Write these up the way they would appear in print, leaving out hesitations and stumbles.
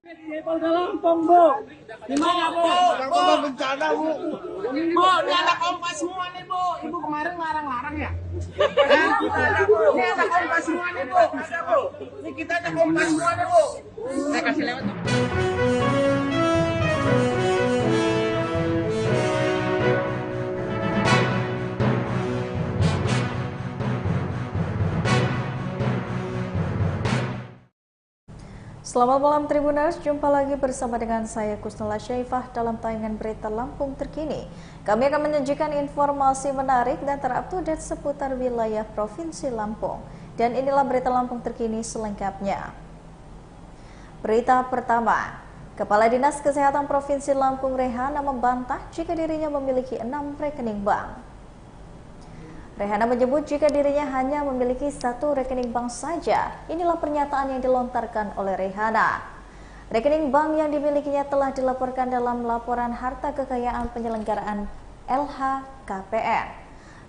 Di Polda Lampung, Bu. Di mana, Bu? Korban bencana, Bu. Bu, ini anak kompas semua nih, Bu. Ibu kemarin larang-larang ya? Ini anak kompas semua nih, Bu. Ada, Bu. Ini kita ada kompas semua nih, Bu. Saya kasih lewat, Bu. Selamat malam Tribuners, jumpa lagi bersama dengan saya Kusnula Syaifah dalam tayangan berita Lampung terkini. Kami akan menyajikan informasi menarik dan terupdate seputar wilayah Provinsi Lampung. Dan inilah berita Lampung terkini selengkapnya. Berita pertama, Kepala Dinas Kesehatan Provinsi Lampung Rehana membantah jika dirinya memiliki 6 rekening bank. Rehana menyebut jika dirinya hanya memiliki 1 rekening bank saja. Inilah pernyataan yang dilontarkan oleh Rehana. Rekening bank yang dimilikinya telah dilaporkan dalam laporan harta kekayaan penyelenggaraan LHKPN.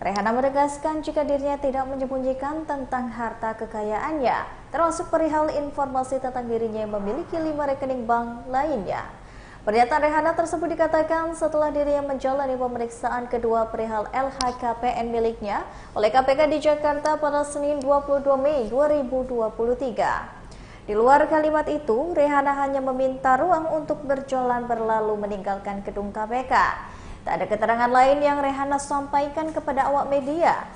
Rehana menegaskan jika dirinya tidak menyembunyikan tentang harta kekayaannya, termasuk perihal informasi tentang dirinya yang memiliki 5 rekening bank lainnya. Pernyataan Rehana tersebut dikatakan setelah dirinya menjalani pemeriksaan kedua perihal LHKPN miliknya oleh KPK di Jakarta pada Senin 22 Mei 2023. Di luar kalimat itu, Rehana hanya meminta ruang untuk berjalan berlalu meninggalkan gedung KPK. Tak ada keterangan lain yang Rehana sampaikan kepada awak media.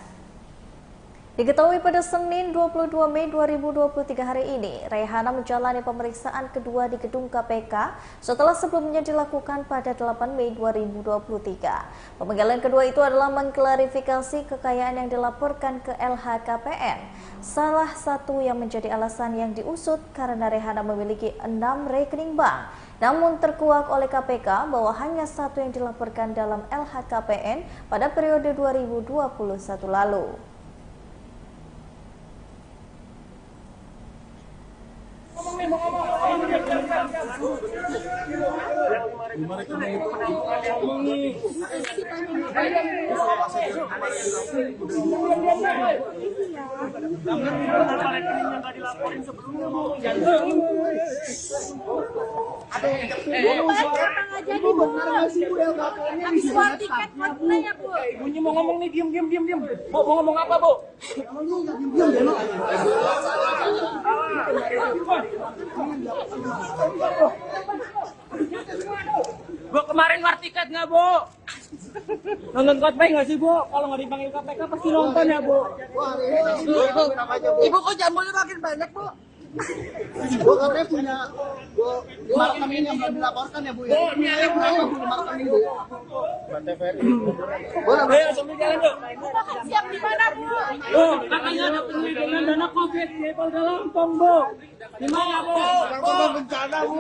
Diketahui pada Senin 22 Mei 2023 hari ini, Rehana menjalani pemeriksaan kedua di gedung KPK setelah sebelumnya dilakukan pada 8 Mei 2023. Pemanggilan kedua itu adalah mengklarifikasi kekayaan yang dilaporkan ke LHKPN. Salah satu yang menjadi alasan yang diusut karena Rehana memiliki 6 rekening bank. Namun terkuak oleh KPK bahwa hanya 1 yang dilaporkan dalam LHKPN pada periode 2021 lalu. Bunyi mau ngomong nih, diam. Bu, mau ngomong apa, Bu? Bu, kemarin war tiket nggak, Bu? Nonton Coldplay nggak sih, Bu? Kalau nggak dipanggil KPK pasti nonton ya, Bu? Ibu kok jambunya makin banyak, Bu? Bu, katanya punya marketing yang belum dilaporkan ya, Bu? Ya? Bu, ini ada marketing, Bu. Ayo, sambil jalan, Bu. Siap di mana, Bu? Bu, katanya ada penyelidikan dana COVID di Polda Lampung, Bu. Di mana, Bu? Korban bencana, Bu.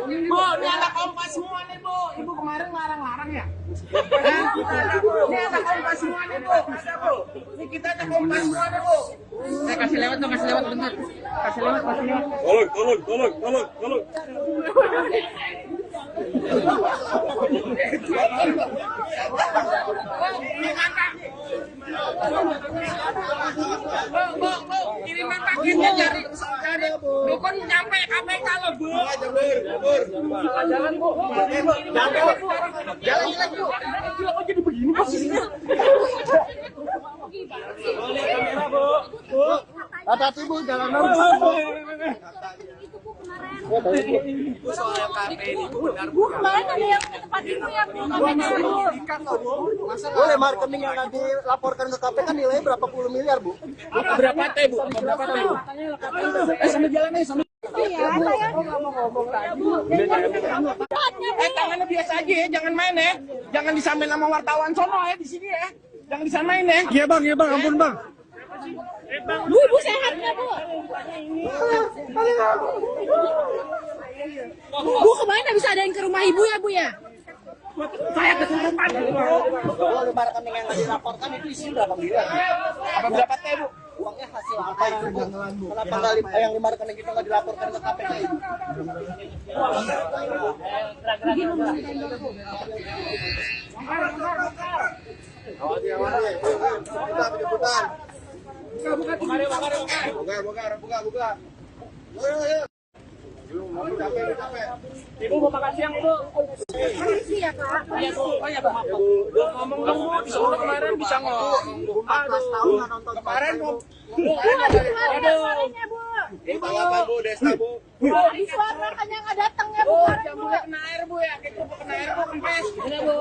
Bu, ini anak kompas semua nih, Bu. Ibu kemarin larang-larang ya? Ini anak kompas semua nih, Bu. Ada, Bu. Ini kita ada kompas semua nih, Bu. Saya kasih lewat bentar. Kasih lewat. Tolong. Bu, kiriman paketnya dari dukun nyampe KPK loh, Bu. Jalan, Bu. Jalan, Bu. Kok jadi begini posisinya? Boleh kamera, Bu. Hati-hati, Bu, jalan Itu, Bu, kemarin. Bu, soal KP ini, Bu, benar, Bu, kemarin ada yang ke tempat Ibu ya, Bu. Boleh marketing yang nanti laporkan ke KPK nilainya berapa puluh miliar, Bu? Berapa T, Bu? Berapa T, Bu? Sambil jalan nih, sambil. Iya, saya ngomong tadi. Tangannya biasa aja ya, jangan main ya. Jangan disamain sama wartawan sono ya di sini ya. Jangan disamain ya. Iya, Bang, ampun, Bang. Bu, Ibu sehat nggak, Bu? Bu, kemarin nggak bisa adain ke rumah Ibu ya, Bu ya? Saya kesurupan. Boleh marketing yang nggak dilaporkan itu isi berapa miliar? Apa berapa T, Bu? Uangnya hasil apa itu, Bu? Kenapa nggak yang di marketing itu nggak dilaporkan ke KPK itu? Buka. Buka. Ibu mau makan siang, Ibu? Iya, Kak. Iya, Bu. Oh iya, Bu. Maaf, Bu. Ngomong dong, Bu. Disuruh kemarin bisa ngomong. 14 tahun nggak nonton Kemarin, Bu. Bu, ada suaranya, Bu. Ibu. Bu, Desa, Bu. Di suara makanya nggak datang ya, Bu. Bu, Kemarin, jangan Bu. boleh kena air, Bu ya. Kita kena air, Bu. Kempes. Iya, Bu.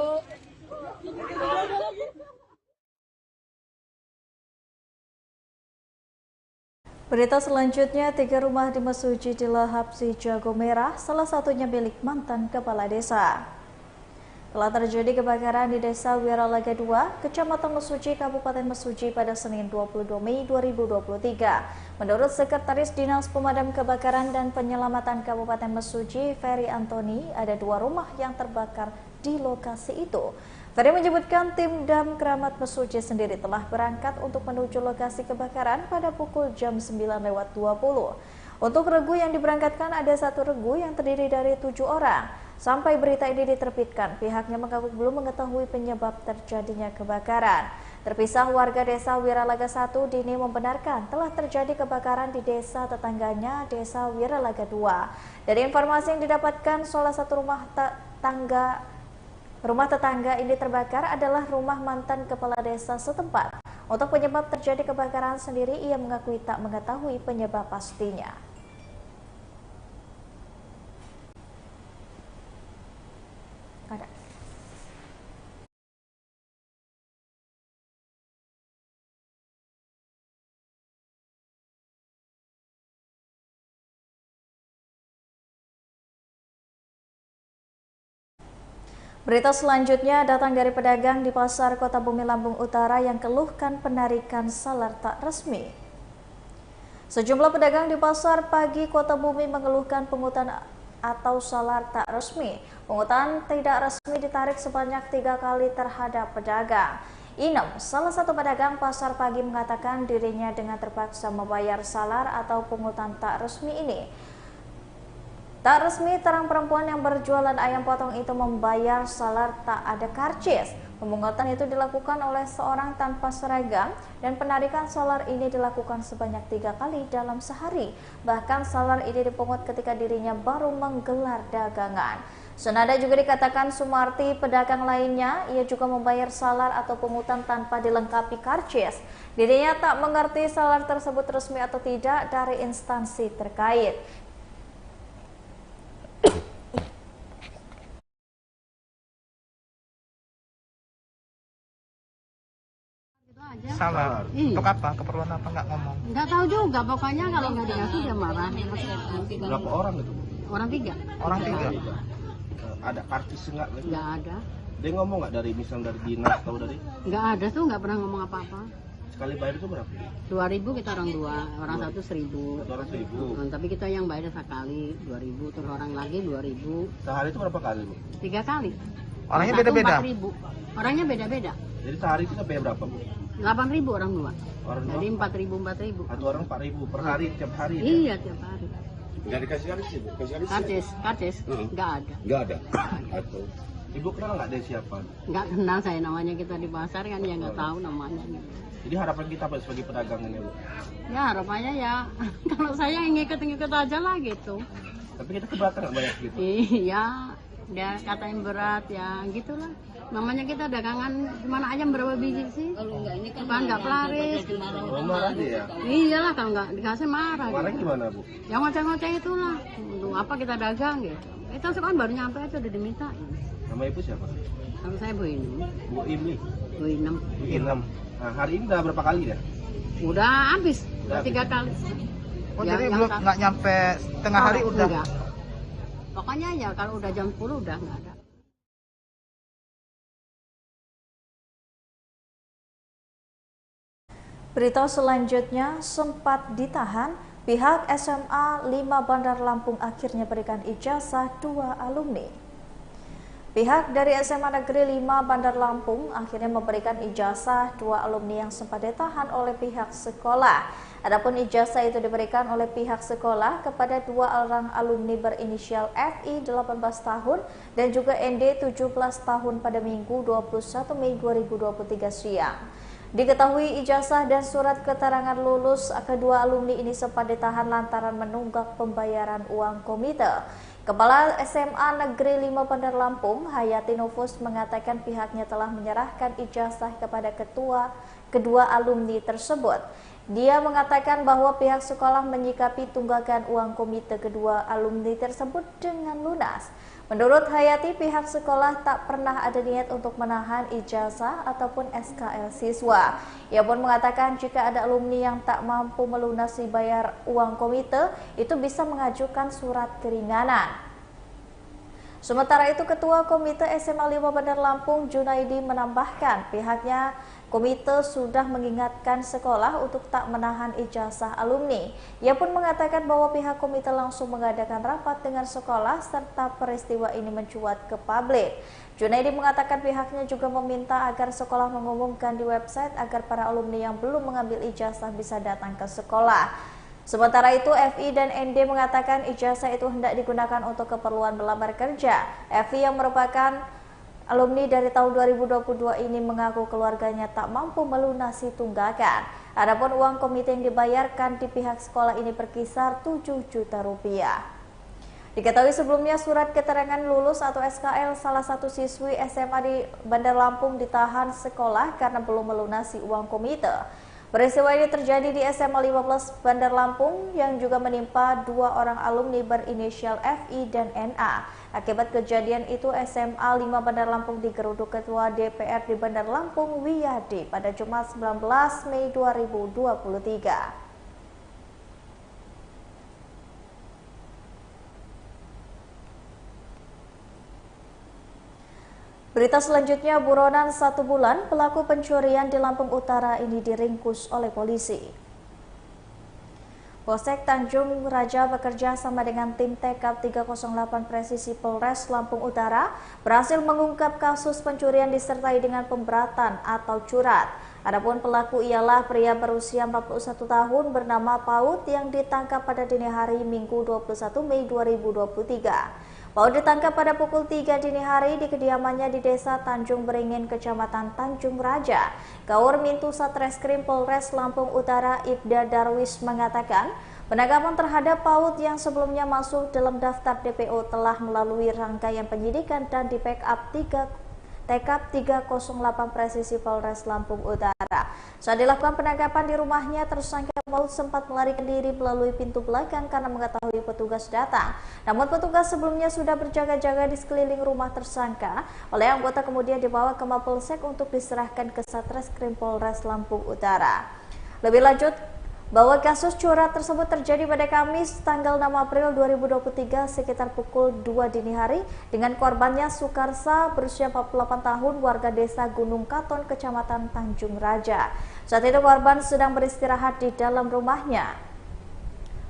Berita selanjutnya, 3 rumah di Mesuji dilahap si jago merah, salah satunya milik mantan kepala desa. Telah terjadi kebakaran di Desa Wiralaga 2, Kecamatan Mesuji, Kabupaten Mesuji pada Senin 22 Mei 2023. Menurut Sekretaris Dinas Pemadam Kebakaran dan Penyelamatan Kabupaten Mesuji, Ferry Antoni, ada 2 rumah yang terbakar di lokasi itu. Ferry menyebutkan tim Dam Keramat Mesuji sendiri telah berangkat untuk menuju lokasi kebakaran pada pukul jam 9:20. Untuk regu yang diberangkatkan ada 1 regu yang terdiri dari 7 orang. Sampai berita ini diterbitkan, pihaknya mengaku belum mengetahui penyebab terjadinya kebakaran. Terpisah, warga Desa Wiralaga 1 Dini membenarkan telah terjadi kebakaran di desa tetangganya, Desa Wiralaga 2. Dari informasi yang didapatkan, salah satu rumah tetangga ini terbakar adalah rumah mantan kepala desa setempat. Untuk penyebab terjadi kebakaran sendiri, ia mengakui tak mengetahui penyebab pastinya. Ada. Berita selanjutnya datang dari pedagang di Pasar Kota Bumi Lampung Utara yang keluhkan penarikan salar tak resmi. Sejumlah pedagang di Pasar Pagi Kota Bumi mengeluhkan pungutan atau salar tak resmi. Pungutan tidak resmi ditarik sebanyak 3 kali terhadap pedagang. Inem, salah satu pedagang Pasar Pagi, mengatakan dirinya dengan terpaksa membayar salar atau pungutan tak resmi ini. Tak resmi, terang perempuan yang berjualan ayam potong itu membayar salar tak ada karcis. Pemungutan itu dilakukan oleh seorang tanpa seragam dan penarikan salar ini dilakukan sebanyak 3 kali dalam sehari. Bahkan salar ini dipungut ketika dirinya baru menggelar dagangan. Senada juga dikatakan Sumarti, pedagang lainnya, ia juga membayar salar atau pungutan tanpa dilengkapi karcis. Dirinya tak mengerti salar tersebut resmi atau tidak dari instansi terkait. Salah. Iya. Untuk apa? Keperluan apa? Nggak ngomong. Nggak tahu juga, pokoknya kalau nggak dikasih dia marah. Berapa orang itu? Orang 3. Orang 3. Ada kartis enggak? Nggak ada. Dia ngomong nggak dari dari dinas atau dari Nggak ada tuh, nggak pernah ngomong apa-apa. sekali bayar itu berapa? 2.000 kita orang 2, orang 1 1.000. 200.000. Tapi kita yang bayar sekali 2.000, terus orang lagi 2.000. Sehari itu berapa kali, Bu? 3 kali. Orangnya Satu beda-beda. 4.000. Orangnya beda-beda. Jadi sehari itu bayar berapa, Bu? 8.000 orang 2. Orang Jadi dua? 4.000. Satu orang 4.000 per hari, tiap hari. Iya, tiap hari. Nggak dikasih kartis, Bu? Kasih Karcis, nggak ada. Nggak ada. Atau Ibu kenal nggak dia siapa? Nggak kenal saya namanya, kita di pasar kan ya nggak tahu namanya. Jadi harapan kita apa sebagai pedagang ini, Bu? Ya harapannya ya kalau saya ngikut-ngikut aja lah gitu. Tapi kita keberatan nggak banyak gitu? Iya, dia katain berat ya gitulah. Namanya kita dagangan, gimana ayam berapa biji sih? Kalau nggak ini kan nggak pelaris. Oh, marah dia ya? Iyalah, kalau nggak dikasih marah. Marah Gitu. gimana, Bu? Yang ngoceh-ngoceh itulah. Untuk apa kita dagang gitu? Itu sekarang baru nyampe aja udah diminta. Nama Ibu siapa? Kalau saya Bu ini, Bu Imi. Bu Inem. Inem. Nah, hari ini udah berapa kali ya? Udah habis, udah 3 kali. Oh, Ya, jadi yang belum satu. nggak nyampe tengah hari Oh, udah. enggak. Pokoknya ya kalau udah jam 10 udah nggak ada. Berita selanjutnya, sempat ditahan, pihak SMA 5 Bandar Lampung akhirnya berikan ijazah 2 alumni. Pihak dari SMA Negeri 5 Bandar Lampung akhirnya memberikan ijazah 2 alumni yang sempat ditahan oleh pihak sekolah. Adapun ijazah itu diberikan oleh pihak sekolah kepada 2 orang alumni berinisial FI 18 tahun dan juga ND 17 tahun pada Minggu 21 Mei 2023 siang. Diketahui ijazah dan surat keterangan lulus kedua alumni ini sempat ditahan lantaran menunggak pembayaran uang komite. Kepala SMA Negeri 5 Bandar Lampung, Hayati Nufus, mengatakan pihaknya telah menyerahkan ijazah kepada kedua alumni tersebut. Dia mengatakan bahwa pihak sekolah menyikapi tunggakan uang komite kedua alumni tersebut dengan lunas. Menurut Hayati, pihak sekolah tak pernah ada niat untuk menahan ijazah ataupun SKL siswa. Ia pun mengatakan jika ada alumni yang tak mampu melunasi bayar uang komite, itu bisa mengajukan surat keringanan. Sementara itu, Ketua Komite SMA 5 Bandar Lampung, Junaidi, menambahkan pihaknya komite sudah mengingatkan sekolah untuk tak menahan ijazah alumni. Ia pun mengatakan bahwa pihak komite langsung mengadakan rapat dengan sekolah serta peristiwa ini mencuat ke publik. Junaidi mengatakan pihaknya juga meminta agar sekolah mengumumkan di website agar para alumni yang belum mengambil ijazah bisa datang ke sekolah. Sementara itu, FI dan ND mengatakan ijazah itu hendak digunakan untuk keperluan melamar kerja. FI yang merupakan alumni dari tahun 2022 ini mengaku keluarganya tak mampu melunasi tunggakan. Adapun uang komite yang dibayarkan di pihak sekolah ini berkisar 7 juta rupiah. Diketahui sebelumnya surat keterangan lulus atau SKL salah satu siswi SMA di Bandar Lampung ditahan sekolah karena belum melunasi uang komite. Peristiwa ini terjadi di SMA 15 Bandar Lampung yang juga menimpa dua orang alumni berinisial FI dan NA. Akibat kejadian itu, SMA 5 Bandar Lampung digeruduk Ketua DPR di Bandar Lampung, Wiyadi, pada Jumat 19 Mei 2023. Berita selanjutnya, buronan 1 bulan pelaku pencurian di Lampung Utara ini diringkus oleh polisi. Polsek Tanjung Raja bekerja sama dengan tim TK 308 Presisi Polres Lampung Utara berhasil mengungkap kasus pencurian disertai dengan pemberatan atau curat. Adapun pelaku ialah pria berusia 41 tahun bernama Paut yang ditangkap pada dini hari Minggu 21 Mei 2023. Paut ditangkap pada pukul 3 dini hari di kediamannya di Desa Tanjung Beringin, Kecamatan Tanjung Raja. Kaur Mintu Satreskrim Polres Lampung Utara Ibda Darwis mengatakan, penangkapan terhadap Paut yang sebelumnya masuk dalam daftar DPO telah melalui rangkaian penyidikan dan di backup TK 308 Presisi Polres Lampung Utara. Saat dilakukan penangkapan di rumahnya, tersangka Paut sempat melarikan diri melalui pintu belakang karena mengetahui petugas datang. Namun petugas sebelumnya sudah berjaga-jaga di sekeliling rumah tersangka. Oleh anggota kemudian dibawa ke Mapolsek untuk diserahkan ke Satreskrim Polres Lampung Utara. Lebih lanjut, bahwa kasus curat tersebut terjadi pada Kamis tanggal 6 April 2023 sekitar pukul 2 dini hari dengan korbannya Sukarsa berusia 48 tahun warga desa Gunung Katon, Kecamatan Tanjung Raja. Saat itu korban sedang beristirahat di dalam rumahnya.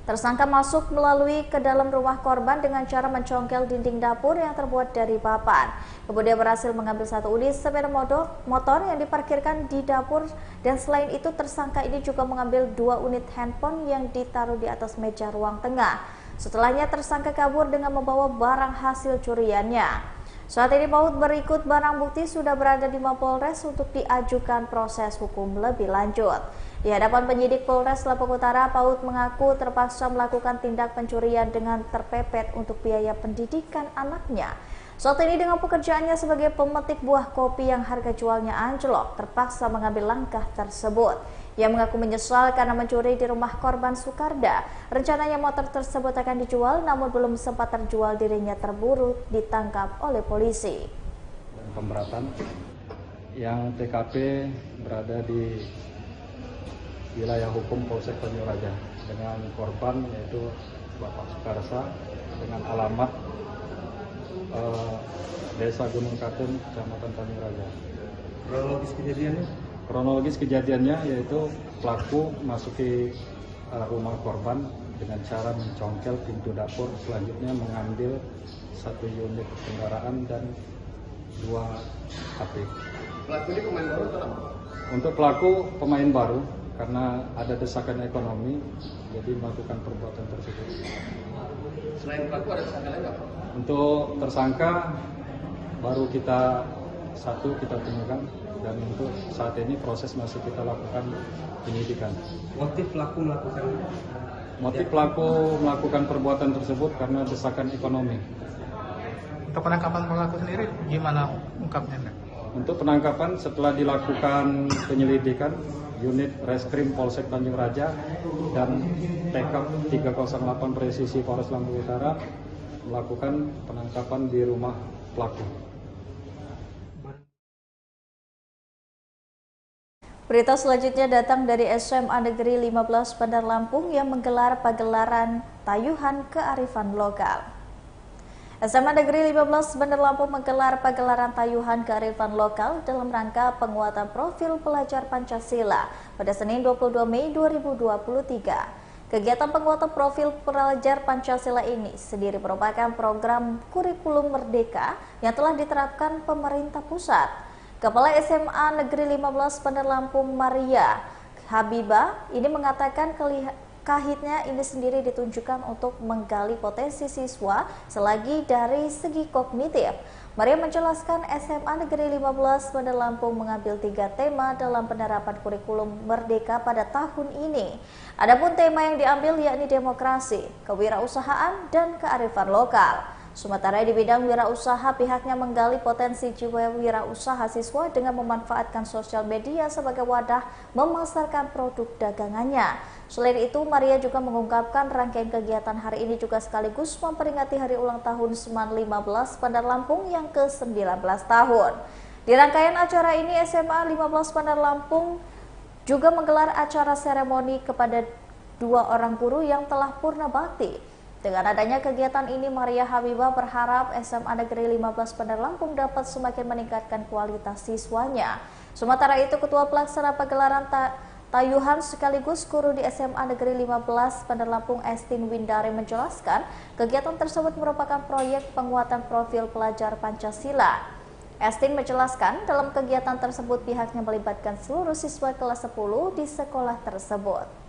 Tersangka masuk melalui ke dalam rumah korban dengan cara mencongkel dinding dapur yang terbuat dari papan. Kemudian berhasil mengambil satu unit sepeda motor yang diparkirkan di dapur, dan selain itu tersangka ini juga mengambil 2 unit handphone yang ditaruh di atas meja ruang tengah. Setelahnya tersangka kabur dengan membawa barang hasil curiannya. Saat ini Paut berikut barang bukti sudah berada di Mapolres untuk diajukan proses hukum lebih lanjut. Di hadapan penyidik Polres Lampung Utara, Paut mengaku terpaksa melakukan tindak pencurian dengan terpepet untuk biaya pendidikan anaknya. Saat ini dengan pekerjaannya sebagai pemetik buah kopi yang harga jualnya anjlok, terpaksa mengambil langkah tersebut. Ia mengaku menyesal karena mencuri di rumah korban Sukarda. Rencananya motor tersebut akan dijual, namun belum sempat terjual dirinya terburu ditangkap oleh polisi. Dan pemberatan yang TKP berada di wilayah hukum Polsek Tanjung Raja dengan korban yaitu Bapak Sukarsa dengan alamat Desa Gunung Katun, Kecamatan Tanjung Raja. Kronologis kejadiannya yaitu pelaku masuki rumah korban dengan cara mencongkel pintu dapur, selanjutnya mengambil 1 unit kendaraan dan 2 HP. Pelaku ini pemain baru atau apa? Untuk pelaku pemain baru karena ada desakan ekonomi, jadi melakukan perbuatan tersebut. Selain pelaku ada tersangka lain nggak? Untuk tersangka baru kita temukan dan untuk saat ini proses masih kita lakukan penyidikan. Motif pelaku melakukan perbuatan tersebut karena desakan ekonomi. Untuk penangkapan pelaku sendiri gimana ungkapnya? Untuk penangkapan setelah dilakukan penyelidikan, unit Reskrim Polsek Tanjung Raja dan TK 308 Presisi Polres Lampung Utara melakukan penangkapan di rumah pelaku. Berita selanjutnya datang dari SMA Negeri 15 Bandar Lampung yang menggelar pagelaran tayuhan kearifan lokal. SMA Negeri 15 Bandar Lampung menggelar pagelaran tayuhan kearifan lokal dalam rangka penguatan profil pelajar Pancasila pada Senin 22 Mei 2023. Kegiatan penguatan profil pelajar Pancasila ini sendiri merupakan program kurikulum merdeka yang telah diterapkan pemerintah pusat. Kepala SMA Negeri 15 Bandar Lampung Maria Habibah ini mengatakan kahitnya ini sendiri ditunjukkan untuk menggali potensi siswa selagi dari segi kognitif. Maria menjelaskan SMA Negeri 15 Bandar Lampung mengambil 3 tema dalam penerapan kurikulum merdeka pada tahun ini. Adapun tema yang diambil yakni demokrasi, kewirausahaan, dan kearifan lokal. Sementara di bidang wirausaha, pihaknya menggali potensi jiwa wirausaha siswa dengan memanfaatkan sosial media sebagai wadah memasarkan produk dagangannya. Selain itu, Maria juga mengungkapkan rangkaian kegiatan hari ini juga sekaligus memperingati hari ulang tahun SMAN 15 Bandar Lampung yang ke-19 tahun. Di rangkaian acara ini, SMA 15 Bandar Lampung juga menggelar acara seremoni kepada 2 orang guru yang telah purna bakti. Dengan adanya kegiatan ini, Maria Habibah berharap SMA Negeri 15 Bandar Lampung dapat semakin meningkatkan kualitas siswanya. Sementara itu, Ketua Pelaksana Pagelaran Tayuhan sekaligus guru di SMA Negeri 15 Bandar Lampung Estin Windari menjelaskan, kegiatan tersebut merupakan proyek penguatan profil pelajar Pancasila. Estin menjelaskan, dalam kegiatan tersebut pihaknya melibatkan seluruh siswa kelas 10 di sekolah tersebut.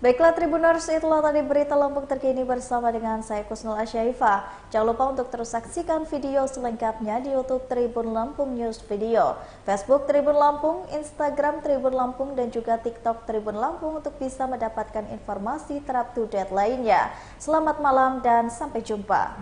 Baiklah Tribuners, itulah tadi berita Lampung terkini bersama dengan saya Kusnul Asyaifah. Jangan lupa untuk terus saksikan video selengkapnya di YouTube Tribun Lampung News Video, Facebook Tribun Lampung, Instagram Tribun Lampung, dan juga TikTok Tribun Lampung untuk bisa mendapatkan informasi terupdate lainnya. Selamat malam dan sampai jumpa.